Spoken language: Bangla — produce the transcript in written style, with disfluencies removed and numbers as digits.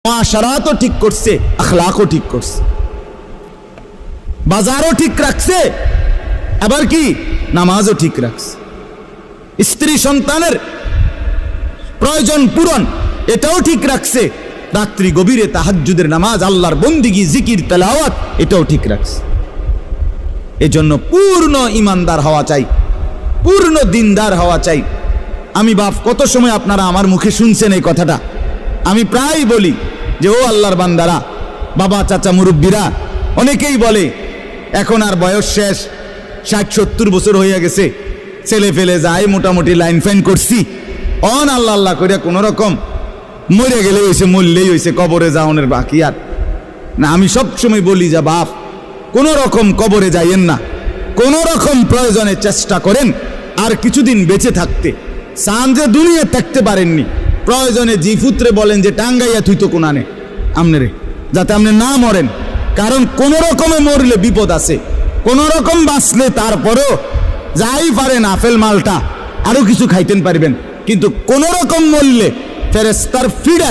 মুআশারাতও ঠিক করছে, আখলাকও ঠিক করছে, বাজারও ঠিক রাখছে, আবার কি নামাজও ঠিক রাখছে। স্ত্রী সন্তানের প্রয়োজন পূরণ এটাও ঠিক রাখছে। রাত্রি গভীরে তাহাজ্জুদের নামাজ, আল্লাহর বন্দিগি, জিকির, তেলাওয়াত এটাও ঠিক রাখছে। এজন্য পূর্ণ ইমানদার হওয়া চাই, পূর্ণ দিনদার হওয়া চাই। আমি বাপ কত সময় আপনারা আমার মুখে শুনছেন এই কথাটা, আমি প্রায় বলি যে ও আল্লাহর বান্দারা, বাবা চাচা মুরব্বীরা, অনেকেই বলে এখন আর বয়স শেষ, 60-70 বছর হয়ে গেছে, ছেলে ফেলে যায়, মোটামুটি লাইন ফাইন করছি, অন আল্লাহ আল্লাহ করে কোনো রকম মরে গেলে হয়েছে, মরলেই হয়েছে, কবরে যাওয়ানোর বাকি আর না। আমি সব সময় বলি যে বাপ, কোনো রকম কবরে যাইয়েন না, কোনো রকম প্রয়োজনে চেষ্টা করেন আর কিছুদিন বেঁচে থাকতে। চান যে দুনিয়া থাকতে পারেননি, প্রয়োজনে জিফুত্রে বলেন যে টাঙ্গাইয়া তুই তো কোনানে আমনে রে, যাতে আপনি না মরেন। কারণ কোন রকমে মরলে বিপদ আছে, কোন রকম বাঁচলে তারপরেও যাই পারেন আপেল মালটা আরো কিছু খাইতেন পারবেন, কিন্তু কোন রকম মরলে ফেরেশতার ফিরায়